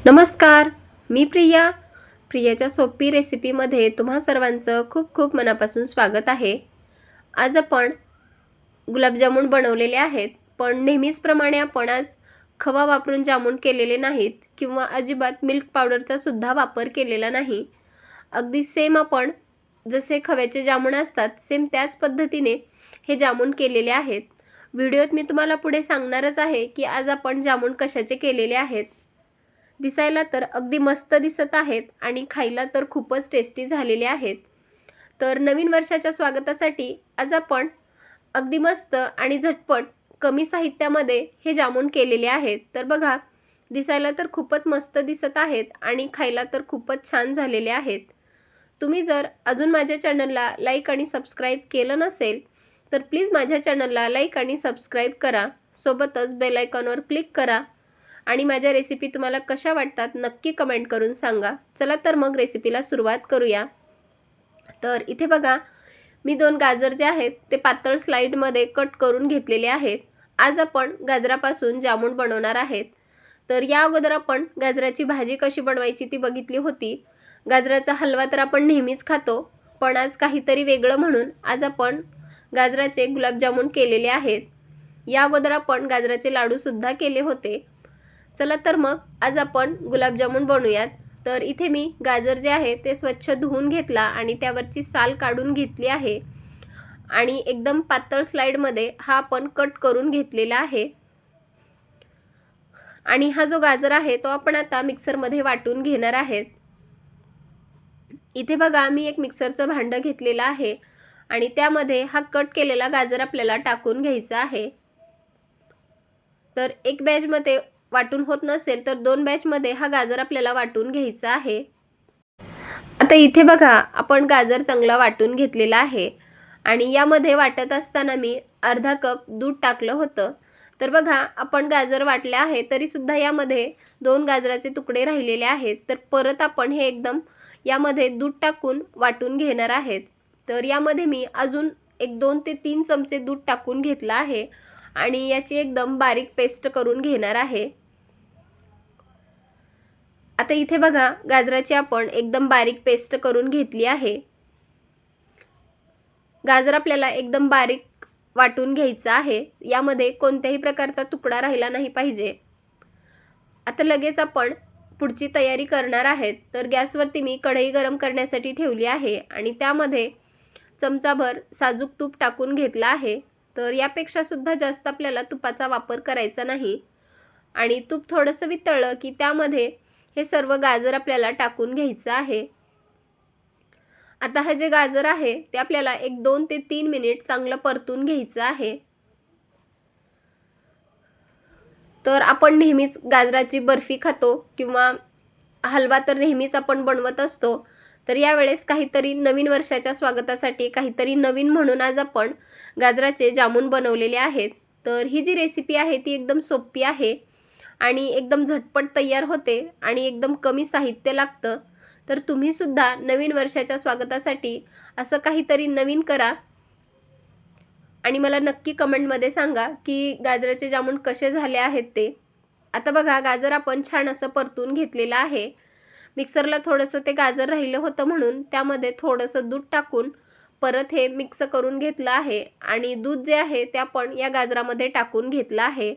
नमस्कार, मी प्रियाच्या सोपी रेसिपीमध्ये तुम्हा सर्वांचं खूप खूप मनापासून स्वागत आहे. आज आपण गुलाबजामुन बनवलेले आहेत, पण नेहमीचप्रमाणे आपण आज खवा वापरून जामुन केलेले नाहीत किंवा अजिबात मिल्क पावडरचा सुद्धा वापर केलेला नाही. अगदी सेम आपण जसे खव्याचे जामुन असतात सेम त्याच पद्धतीने हे जामुन केलेले आहेत. व्हिडिओत मी तुम्हाला पुढे सांगणारच आहे की आज आपण जामुन कशाचे केलेले आहेत. दिसायला तर अगदी मस्त दिसत आहेत आणि खायला तर खूपच टेस्टी झालेले आहेत. तर नवीन वर्षाच्या स्वागतासाठी आज आपण अगदी मस्त आणि झटपट कमी साहित्यामध्ये हे जामुन केलेले आहेत. तर बघा, दिसायला तर खूपच मस्त दिसत आहेत आणि खायला तर खूपच छान झालेले आहेत. तुम्ही जर अजून माझ्या चॅनलला लाईक आणि सबस्क्राईब केलं नसेल तर प्लीज माझ्या चॅनलला लाईक आणि सबस्क्राईब करा. सोबतच बेल आयकॉनवर क्लिक करा आणि माझ्या रेसिपी तुम्हाला कशा वाटतात नक्की कमेंट करून सांगा. चला तर मग रेसिपीला सुरुवात करूया. तर इथे बघा, मी 2 गाजर जे आहेत ते पातळ स्लाइडमध्ये कट करून घेतलेले आहेत. आज आपण गाजरापासून जामुन बनवणार आहेत. तर या अगोदर आपण गाजराची भाजी कशी बनवायची ती बघितली होती. गाजराचा हलवा तर आपण नेहमीच खातो, पण आज काहीतरी वेगळं म्हणून आज आपण गाजराचे गुलाबजामुन केलेले आहेत. या अगोदर आपण गाजराचे लाडूसुद्धा केले होते. चला तर मग आज आपण गुलाबजामुन बनवूयात. तर इथे मी गाजर जे आहे ते स्वच्छ धुवून घेतला आणि त्यावरची साल काढून घेतली आहे आणि एकदम पातळ स्लाइडमध्ये हा आपण कट करून घेतलेला आहे. आणि हा जो गाजर आहे तो आपण आता मिक्सरमध्ये वाटून घेणार आहेत. इथे बघा, मी एक मिक्सरचं भांडं घेतलेलं आहे आणि त्यामध्ये हा कट केलेला गाजर आपल्याला टाकून घ्यायचा आहे. तर एक बॅचमध्ये वाटून होत नसेल तर 2 बॅचमध्ये हा गाजर आपल्याला वाटून घ्यायचा आहे. आता इथे बघा, आपण गाजर चांगला वाटून घेतलेला आहे आणि यामध्ये वाटत असताना मी अर्धा कप दूध टाकलं होतं. तर बघा, आपण गाजर वाटले आहे तरीसुद्धा यामध्ये 2 गाजराचे तुकडे राहिलेले आहेत. तर परत आपण हे एकदम यामध्ये दूध टाकून वाटून घेणार आहेत. तर यामध्ये मी अजून एक 2 ते 3 चमचे दूध टाकून घेतलं आहे आणि याची एकदम बारीक पेस्ट करून घेणार आहे. आता इथे बघा, गाजराची आपण एकदम बारीक पेस्ट करून घेतली आहे. गाजर आपल्याला एकदम बारीक वाटून घ्यायचं आहे. यामध्ये कोणत्याही प्रकारचा तुकडा राहिला नाही पाहिजे. आता लगेच आपण पुढची तयारी करणार आहेत. तर गॅसवरती मी कढई गरम करण्यासाठी ठेवली आहे आणि त्यामध्ये चमचाभर साजूक तूप टाकून घेतला आहे. तर यापेक्षा सुद्धा जास्त आपल्याला तुपाचा वापर करायचा नाही आणि तूप थोडंसं वितळलं की त्यामध्ये हे सर्व गाजर आपल्याला टाकून घ्यायचं आहे. आता हे जे गाजर आहे ते आपल्याला एक 2 ते 3 मिनिट चांगलं परतून घ्यायचं आहे. तर आपण नेहमीच गाजराची बर्फी खातो किंवा हलवा तर नेहमीच आपण बनवत असतो. तर यावेळेस काहीतरी नवीन वर्षाच्या स्वागतासाठी काहीतरी नवीन म्हणून आज आपण गाजराचे जामुन बनवलेले आहेत. तर ही जी रेसिपी आहे ती एकदम सोपी आहे आणि एकदम झटपट तयार होते आणि एकदम कमी साहित्य लागतं. तर तुम्हीसुद्धा नवीन वर्षाच्या स्वागतासाठी असं काहीतरी नवीन करा आणि मला नक्की कमेंटमध्ये सांगा की गाजराचे जामुन कसे झाले आहेत ते. आता बघा, गाजर आपण छान असं परतून घेतलेलं आहे. मिक्सरला थोडंसं ते गाजर राहिलं होतं म्हणून त्यामध्ये थोडंसं दूध टाकून परत हे मिक्स करून घेतलं आहे आणि दूध जे आहे ते आपण या गाजरामध्ये टाकून घेतलं आहे.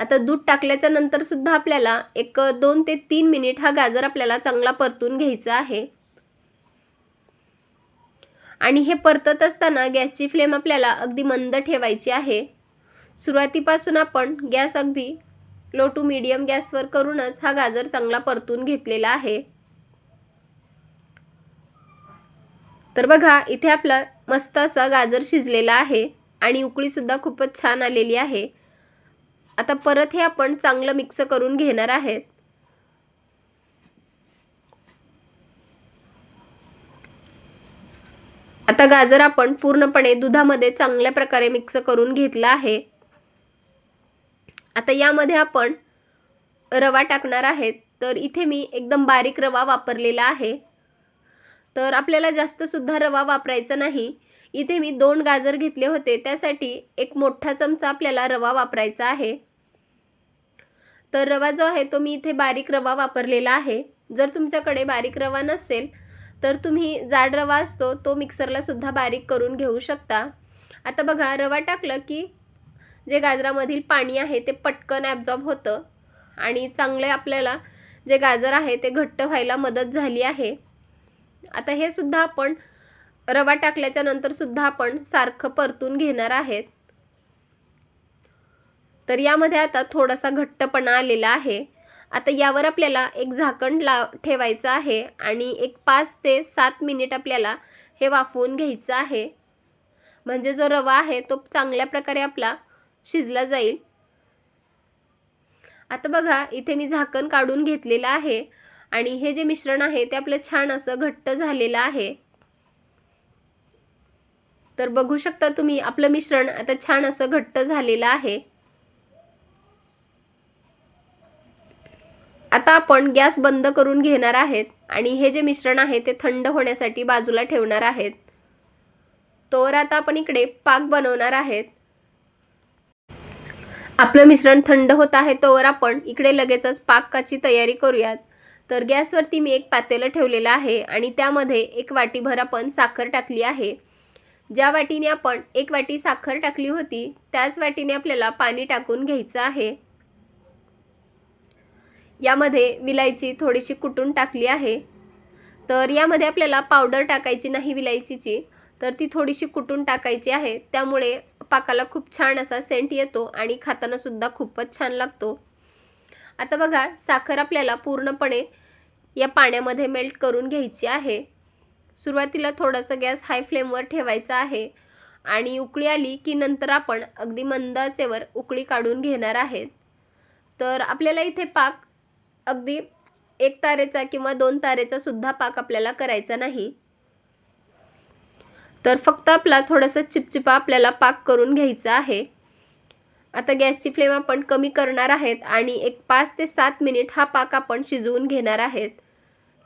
आता दूध टाकल्याच्या नंतर सुद्धा आपल्याला एक 2 ते 3 मिनिट हा गाजर आपल्याला चांगला परतून घ्यायचा आहे. आणि हे परतत असताना गॅसची फ्लेम आपल्याला अगदी मंद ठेवायची आहे. सुरुवातीपासून आपण गॅस अगदी लो टू मीडियम गॅसवर करूनच हा गाजर चांगला परतून घेतलेला आहे. तर बघा, इथे आपला मस्त असा गाजर शिजलेला आहे आणि उकळीसुद्धा खूपच छान आलेली आहे. आता परत हे आपण चांगलं मिक्स करून घेणार आहेत. आता गाजर आपण पूर्णपणे दुधामध्ये चांगल्या प्रकारे मिक्स करून घेतला आहे. आता यामध्ये आपण रवा टाकणार आहेत. तर इथे मी एकदम बारीक रवा वापरलेला आहे. तर आपल्याला जास्त सुद्धा रवा वापरायचा नाही. इथे मी 2 गाजर घेतले होते त्यासाठी एक मोठा चमचा आपल्याला रवा वापरायचा आहे. तर रवा जो आहे तो मी इथे बारीक रवा वापरलेला आहे. जर तुमच्याकडे बारीक रवा नसेल तर तुम्ही जाड रवा असतो तो मिक्सरला सुद्धा बारीक करून घेऊ शकता. आता बघा, रवा टाकलं की जे गाजरामधील पाणी आहे ते पटकन ॲब्झॉर्ब होतं आणि चांगले आपल्याला जे गाजर आहे ते घट्ट व्हायला मदत झाली आहे. आता हे सुद्धा आपण रवा टाकल्याच्या नंतर सुद्धा आपण सारखं परतून घेणार आहेत. तर यामध्ये आता थोडासा घट्टपणा आलेला आहे. आता यावर आपल्याला एक झाकण ठेवायचं आहे आणि एक 5 ते 7 मिनिट आपल्याला हे वाफवून घ्यायचं आहे. म्हणजे जो रवा आहे तो चांगल्या प्रकारे आपला शिजला जाईल. आता बघा, इथे मी झाकण काढून घेतलेलं आहे आणि हे जे मिश्रण आहे ते आपलं छान असं घट्ट झालेलं आहे. तर बघू शकता तुम्ही, आपलं मिश्रण आता छान असं घट्ट झालेलं आहे. आता आपण गॅस बंद करून घेणार आहेत आणि हे जे मिश्रण आहे ते थंड होण्यासाठी बाजूला ठेवणार आहेत. तोवर आता आपण इकडे पाक बनवणार आहेत. आपलं मिश्रण थंड होत आहे तोवर आपण इकडे लगेचच पाकाची तयारी करूयात. तर गॅसवरती मी एक पातेलं ठेवलेलं आहे आणि त्यामध्ये 1 वाटीभर आपण साखर टाकली आहे. ज्या वाटीने आपण 1 वाटी साखर टाकली होती त्याच वाटीने आपल्याला पाणी टाकून घ्यायचं आहे. यामध्ये विलायची थोडीशी कुटून टाकली आहे. तर यामध्ये आपल्याला पावडर टाकायची नाही विलायचीची, तर ती थोडीशी कुटून टाकायची आहे. त्यामुळे पाकाला खूप छान असा सेंट येतो आणि खाताना सुद्धा खूपच छान लागतो. आता बघा, साखर आपल्याला पूर्णपणे या पाण्यामध्ये मेल्ट करून घ्यायची आहे. सुरुवातीला थोडासा गॅस हाय फ्लेमवर ठेवायचा आहे आणि उकळी आली की नंतर आपण अगदी मंद आचेवर उकळी काढून घेणार आहेत. तर आपल्याला इथे पाक अगदी 1 तारेचा किंवा 2 तारेचा सुद्धा पाक आपल्याला करायचा नाही. तर फक्त आपला थोडासा चिपचिपा आपल्याला पाक करून घ्यायचा आहे. आता गॅसची फ्लेम आपण कमी करणार आहेत आणि एक 5 ते 7 मिनिट हा पाक आपण शिजवून घेणार आहेत.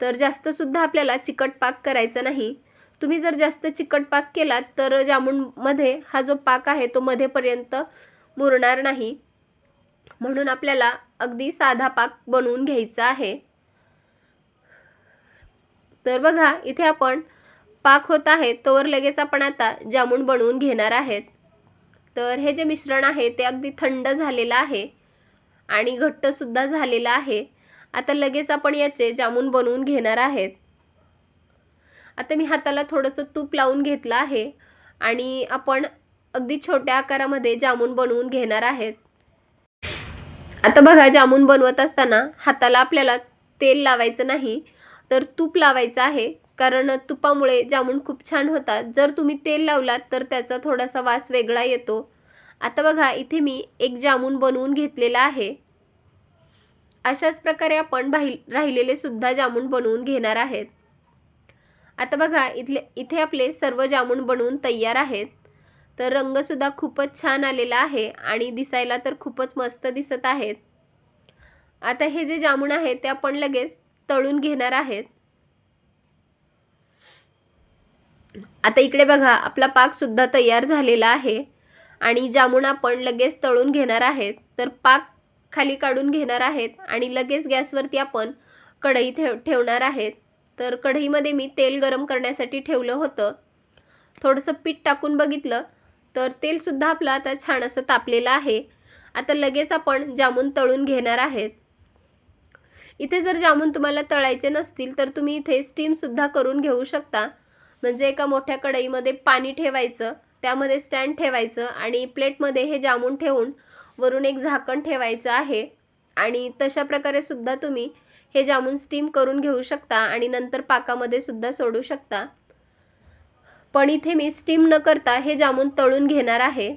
तर जास्त सुद्धा आपल्याला चिकट पाक करायचा नाही. तुम्ही जर जास्त चिकट पाक केलात तर जामुनमध्ये हा जो पाक आहे तो मध्येपर्यंत मुरणार नाही. म्हणून आपल्याला अगदी साधा पाक बनवून घ्यायचा आहे. तर बघा, इथे आपण पाक होत आहे तोवर लगेच आपण आता जामुन बनवून घेणार आहेत. तर हे जे मिश्रण आहे ते अगदी थंड झालेलं आहे आणि घट्ट सुद्धा झालेलं आहे. आता लगेच आपण याचे जामुन बनवून घेणार आहेत. आता मी हाताला थोडंसं तूप लावून घेतलं आहे आणि आपण अगदी छोट्या आकारामध्ये जामुन बनवून घेणार आहेत. आता बघा, जामुन बनवत असताना हाताला आपल्याला तेल लावायचं नाही तर तूप लावायचं आहे, कारण तुपामुळे जामुन खूप छान होतात. जर तुम्ही तेल लावलात तर त्याचा थोडासा वास वेगळा येतो. आता बघा, इथे मी एक जामुन बनवून घेतलेला आहे. अशाच प्रकारे आपण राहिलेले सुद्धा जामुन बनवून घेणार आहेत. आता बघा, इथे आपले सर्व जामुन बनवून तयार आहेत. तर रंगसुद्धा खूपच छान आलेला आहे आणि दिसायला तर खूपच मस्त दिसत आहेत. आता हे जे जामुन आहे ते आपण लगेच तळून घेणार आहेत. आता इकडे बघा, आपला पाक सुद्धा तयार झालेला आहे आणि जामुन आपण लगेच तळून घेणार आहेत. तर पाक खाली काढून घेणार आहेत आणि लगेच गॅसवरती आपण कढई ठेवणार आहेत. तर कढईमध्ये मी तेल गरम करण्यासाठी ठेवलं होतं. थोडंसं पीठ टाकून बघितलं तर तेलसुद्धा आपलं आता छान असं तापलेलं आहे. आता लगेच आपण जामुन तळून घेणार आहेत. इथे जर जामुन तुम्हाला तळायचे नसतील तर तुम्ही इथे स्टीमसुद्धा करून घेऊ शकता. म्हणजे एका मोठ्या कढईमध्ये पाणी ठेवायचं, त्यामध्ये स्टँड ठेवायचं आणि प्लेटमध्ये हे जामुन ठेवून वरून एक झाकण ठेवायचं आहे आणि तशा प्रकारे सुद्धा तुम्ही हे जामुन स्टीम करून घेऊ शकता आणि नंतर पाकामध्ये सुद्धा सोडू शकता. पण इथे मी स्टीम न करता हे जामुन तळून घेणार आहे.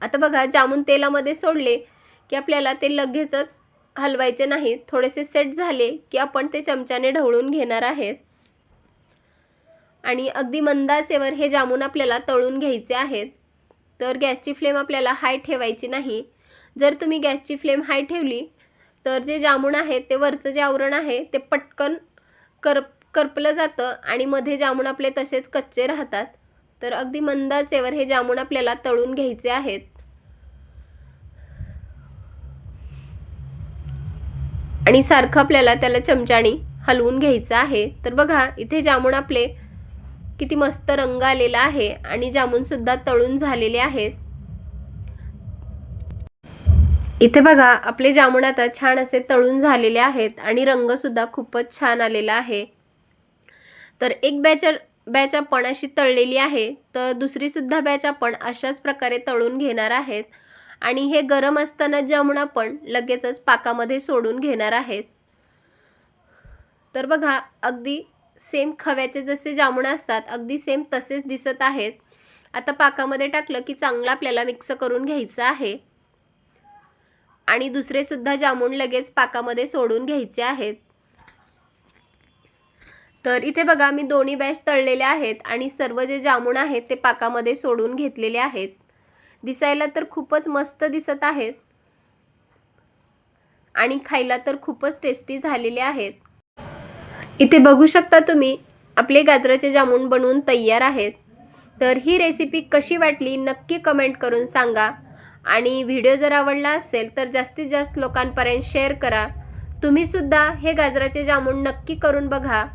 आता बघा, जामुन तेलामध्ये सोडले की आपल्याला ते लगेचच हलवायचे नाहीत. थोडेसे सेट झाले की आपण ते चमच्याने ढवळून घेणार आहेत आणि अगदी मंद आचेवर हे जामुन आपल्याला तळून घ्यायचे आहेत. तर गॅसची फ्लेम आपल्याला हाय ठेवायची नाही. जर तुम्ही गॅसची फ्लेम हाय ठेवली तर जे जामुन आहे ते वरचं जे आवरण आहे ते पटकन करपलं जातं आणि मध्ये जामुन आपले तसेच कच्चे राहतात. तर अगदी मंद आचेवर हे जामुन आपल्याला तळून घ्यायचे आहेत. आणि सारखं आपल्याला त्याला चमच्याने हलवून घ्यायचं आहे. तर बघा इथे जामून आपले किती मस्त रंग आलेला आहे आणि जामूनसुद्धा तळून झालेले आहेत. इथे बघा आपले जामून आता छान असे तळून झालेले आहेत आणि रंगसुद्धा खूपच छान आलेला आहे. तर एक बॅच आपण अशी तळलेली आहे, तर दुसरीसुद्धा बॅच आपण अशाच प्रकारे तळून घेणार आहेत आणि हे गरम असताना जामून आपण लगेचच पाकामध्ये सोडून घेणार आहेत. तर बघा अगदी सेम खव्याचे जसे जामून असतात अगदी सेम तसेच दिसत आहेत. आता पाकामध्ये टाकलं की चांगलं आपल्याला मिक्स करून घ्यायचं आहे आणि दुसरे सुद्धा जामून लगेच पाकामध्ये सोडून घ्यायचे आहेत. तर इथे बघा मी दोन्ही बॅच तळलेले आहेत आणि सर्व जे जामून आहेत ते पाकामध्ये सोडून घेतलेले आहेत. दिसायला तर खूपच मस्त दिसत आहेत आणि खायला तर खूपच टेस्टी झालेले आहेत. इथे बघू शकता तुम्ही आपले गाजराचे जामून बनवून तयार आहेत. तर ही रेसिपी कशी वाटली नक्की कमेंट करून सांगा आणि व्हिडिओ जर आवडला असेल तर जास्तीत जास्त लोकांपर्यंत शेअर करा. तुम्हीसुद्धा हे गाजराचे जामून नक्की करून बघा.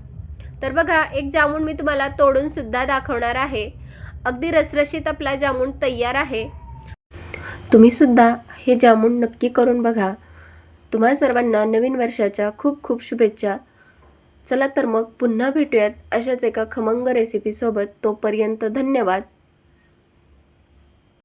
तर बघा एक जामून मी तुम्हाला तोडून सुद्धा दाखवणार आहे. अगदी रसरशीत आपला जामून तयार आहे. तुम्हीसुद्धा हे जामून नक्की करून बघा. तुम्हा सर्वांना नवीन वर्षाच्या खूप खूप शुभेच्छा. चला तर मग पुन्हा भेटूयात अशाच एका खमंग रेसिपीसोबत. तोपर्यंत धन्यवाद.